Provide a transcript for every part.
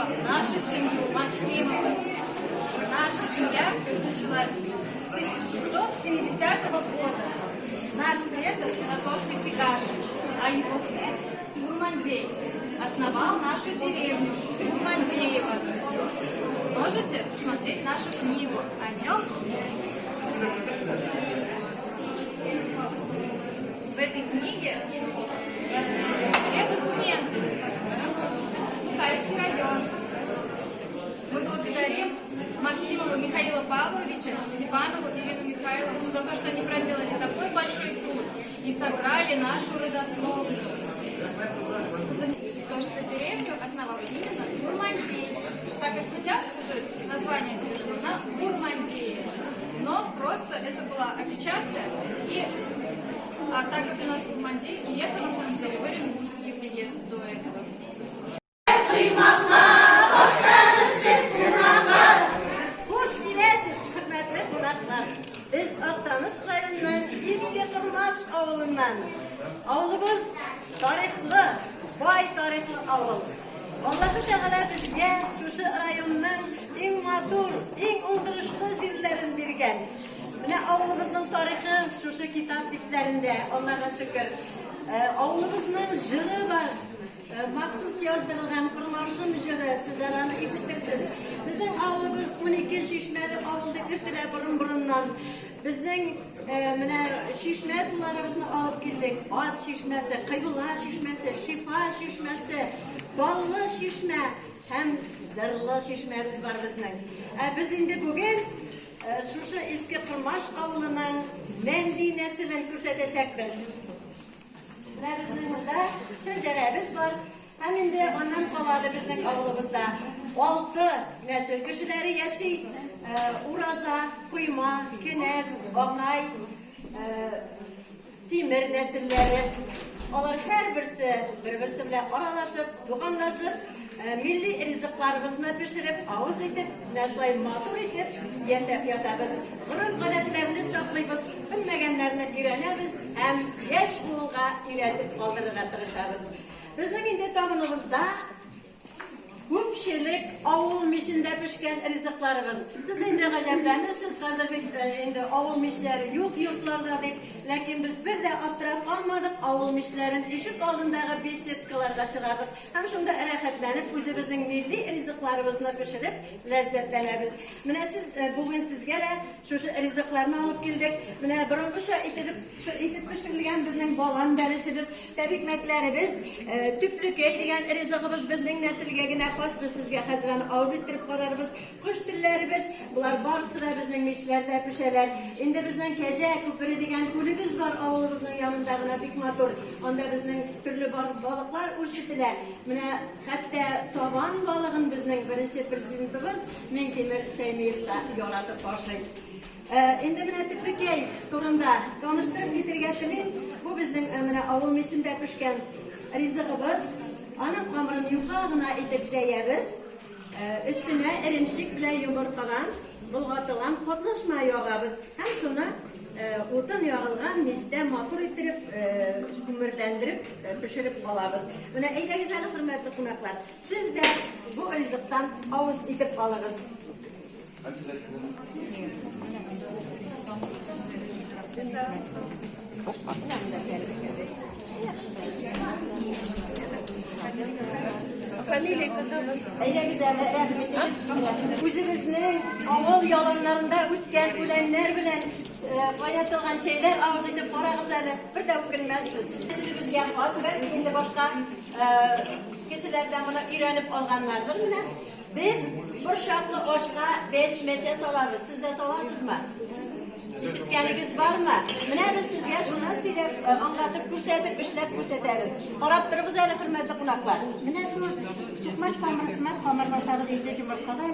основал нашу семью Максимова. Наша семья началась с 1670 года. Наш предок Анатолий Тигашин, а его сын Гурмандей основал нашу деревню Гурмандеево. Можете посмотреть нашу книгу о нем. В этой книге расписаны все документы. Кайский район. Мы благодарим Максимова Михаила Павловича, Степанову Ирину Михайловну за то, что они проделали такой большой труд и собрали нашу родословную. То, что деревню основал именно Гурмандей, так как сейчас уже название перешло на Гурмандеево. Но просто это была опечатка, а так как у нас Гурмандей ехал на самом деле в Оренбургский уезд до этого. Biz Aktamış rayonundan Eski Kırmaş avlundan. Avlumuz tarihli, boy tarihli avl. Allahu Teala bizga şu rayondan eng motor, eng o'ng'ishli yerlarini bergan. Mana avlumizning tarixi şu kitap bitlarında, Allohga shukr. Avlumizning jiri var. Maxsus yozdirilgan Qurmoshim jiri, sizlar eshittirsiz. Bizning avlumuz 12 Shishmali avlda o'tdilar burun-burundan. Bizning mana shishma sularimizni olib keldik. Ot shishmasi, Qiybulla shishmasi, Shifa shishmasi, Bolli shishma ham zirli shishmamiz bor bizning. Biz endi bugun shu eski Qurmosh avlining Mendi naslini ko'rsatishakmiz. Mana bizning bunda shajaramiz bor. Hem endi ondan qoladi bizning avlimizda 6 nasl kishilari yashaydi. Uraza, Quyma, Kines, Og'ay, Temir nesillari. Ular her birisi bir-birisi bilan aralashib, to'g'onlashib, milliy rizqlarimizni pishirib, og'iz etib, nashlay motor etib yashab yotamiz. Urf-odatlarni saqlaymiz, bilmaganlarni o'rganamiz, ham yosh bugunga o'rgatib qoldirishga tirishamiz. Bizning endi tog'imizda ko'pchilik ovul mishida pishgan rizqlarimiz. Siz endi g'ajablanasiz, hozir endi ovul mishlari yo'q yurtlarda deb, lekin biz birda obtirab qolmadik, ovul mishlarini eshik oldidagi besetkalarda chiqardik. Ham shunda rohatlanib, o'zimizning milliy rizqlarimizni pishirib, lazzatlanamiz. Mana siz bugun sizga shu rizqlarni olib keldik. Mana burun o'sha etib pishirilgan bizning bolg'on darishimiz, tabikmaklarimiz, tuplikay degan rizqimiz bizning naslgagina biz sizga hazırlanıp ağız ettirip qararımız, kuş dillerimiz, bunlar var sıra bizning mishlarda pişerler. Endi bizning keja ko'piri degan ko'limiz var avlumizning yanındagina bek motor. Onda bizning turli balıklar urshitilar. Mana hatta tovan balig'in bizning birinchi prezidentimiz Mingtemir Shaymiyevda yo'latib boshlaydi. Endi mana tuplikay turunda tanishtirib ketirgandim. Bu bizning mana avul mishida pishgan rizqimiz. Ana qamirini yuqog'ina etib jayamiz. Üstüne erimshik bilan yumurtadan bulg'atilgan qotlashma yog'amiz. Ham shuni o'tin yog'ilgan mishda motor ettirib, ko'mirlantirib, pishirib qolamiz. Buni aytagizlar, hurmatli qo'noqlar. Siz de bu rizqdan og'iz etib olasiz. O'zimizning avval yalanlarında o'sgan o'lanlar bilan qaynatılgan şeyler og'iz etib qarag'izlar, bir de o'kilmassiz. Bizga xos va endi boshqa kishilardan buni o'rganib olganlardir. Mana biz bir shoxli oshga 5 mesha solamiz. Siz de solasizmi? Eshitganingiz bormi? Mana biz sizga shuni silib, anlatib ko'rsatib, ishlab ko'rsatamiz. Qarab turibsiz, hurmatli qo'noqlar. Mana shu chiqmash xamirni xamir bosadi deydi, yumurtadan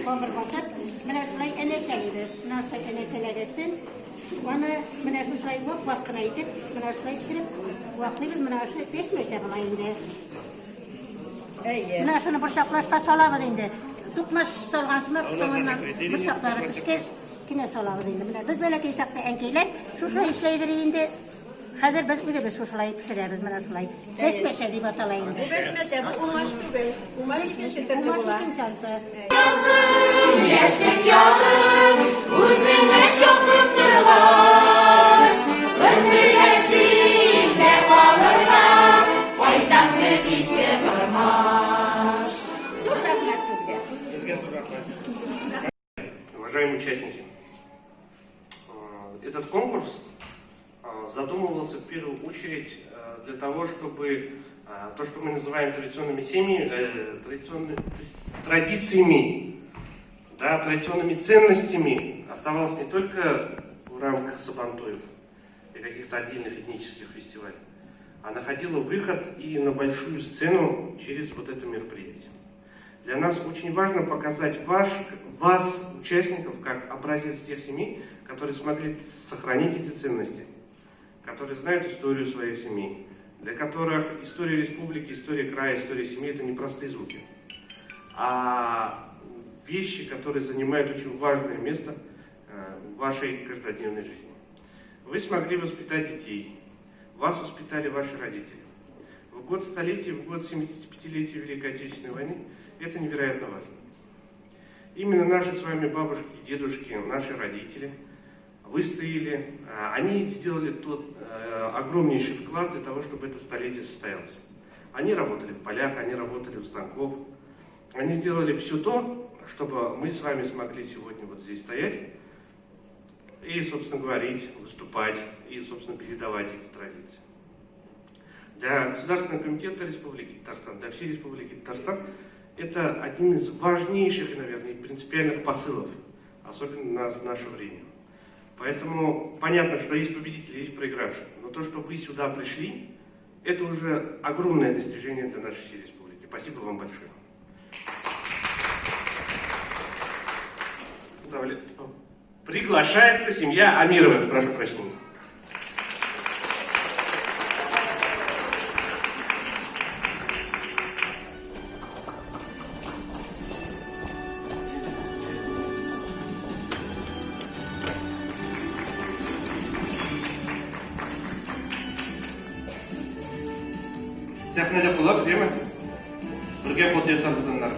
xamir bosib, mana shunday eneshalaydi. Mana shunday eneshalaydi. Mana shunday vaqtini aytib, mana shunday kirib, vaqtni biz mana shu 5 mesha qilaydi. Mana shuni bir shoqlashga solamiz endi. Tuqmash solgansizmi, so'ndan bir shoqlari pishkes kine solamiz endi. Mana biz böyle keysaqda enkeyler, şu işleydir endi Хәзер без үзебез шулай пешерәбез, менә шулай. Пешмәсә дип атала инде. Bu beşmeşe, bu umaş değil. Umaş ikinci türlü Булмас bular. икән шансы. Яшьлек ярым, үзеңә чакырып торгач, өндерәсеңдә калырга, кайтам бер изге бармаш. Zor rahmet sizge. Уважаемые участники, этот конкурс задумывался в первую очередь для того, чтобы то, что мы называем традиционными семьями, традициями, да, традиционными ценностями оставалось не только в рамках сабантуев и каких-то отдельных этнических фестивалей, а находило выход и на большую сцену через вот это мероприятие. Для нас очень важно показать вас, участников, как образец тех семей, которые смогли сохранить эти ценности, которые знают историю своих семей, для которых история республики, история края, история семьи – это не простые звуки, а вещи, которые занимают очень важное место в вашей каждодневной жизни. Вы смогли воспитать детей, вас воспитали ваши родители. В год столетия, в год 75-летия Великой Отечественной войны это невероятно важно. Именно наши с вами бабушки, дедушки, наши родители выстояли, они сделали тот огромнейший вклад для того, чтобы это столетие состоялось. Они работали в полях, они работали у станков, они сделали все то, чтобы мы с вами смогли сегодня вот здесь стоять и, собственно, говорить, выступать и, собственно, передавать эти традиции. Для Государственного комитета Республики Татарстан, для всей Республики Татарстан это один из важнейших и, наверное, принципиальных посылов, особенно в наше время. Поэтому понятно, что есть победители, есть проигравшие. Но то, что вы сюда пришли, это уже огромное достижение для нашей всей республики. Спасибо вам большое. Приглашается семья Амировых. Прошу прощения. Сәхнәдә кулап, деме? Бергә фото ясарбыз аннар.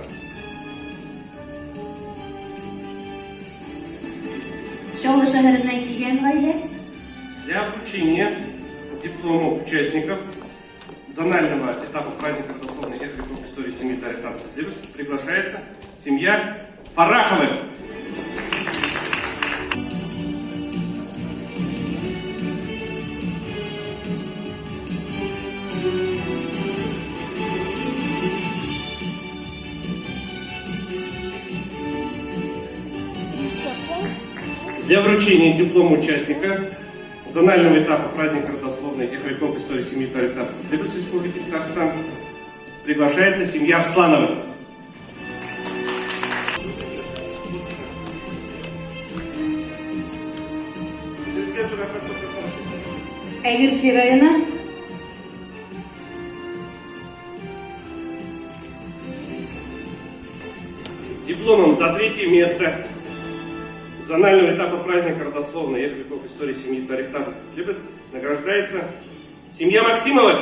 Шоулы шәһәреннән килгән гаилә. Для вручения дипломов участников зонального этапа праздника родословной языков истории семьи Тарихтан Сызлебес приглашается семья Фараховых. Для вручения диплома участника зонального этапа праздника родословной языков истории семьи Тарихтан Сызлебес Республики Татарстан приглашается семья Арслановых. Әгерши районы. Дипломом за третье место зонального этапа праздника родословной языков истории семьи Тарихтан Сызлебес награждается семья Максимовых.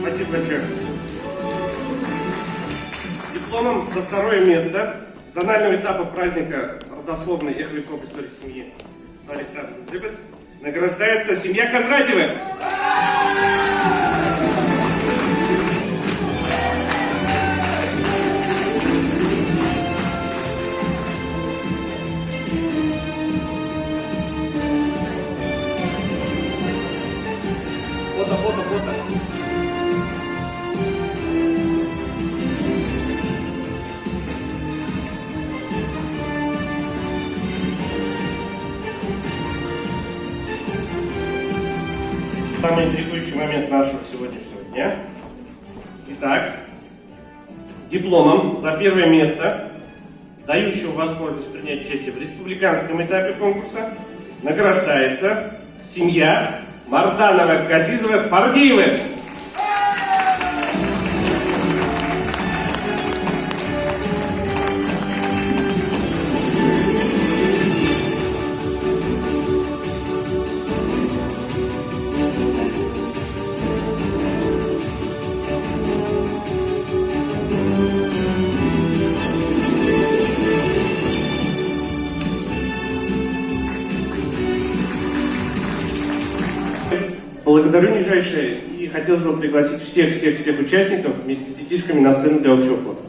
Спасибо большое. Дипломом за второе место зонального этапа праздника родословной языков истории семьи Тарихтан Сызлебес награждается семья Кондратьевых. Фото. самый интригующий момент нашего сегодняшнего дня. Итак, дипломом за первое место, дающего возможность принять участие в республиканском этапе конкурса, награждается семья Марданова-Казизова-Фардиевых. Благодарю нижайшее и хотелось бы пригласить всех участников вместе с детишками на сцену для общего фото.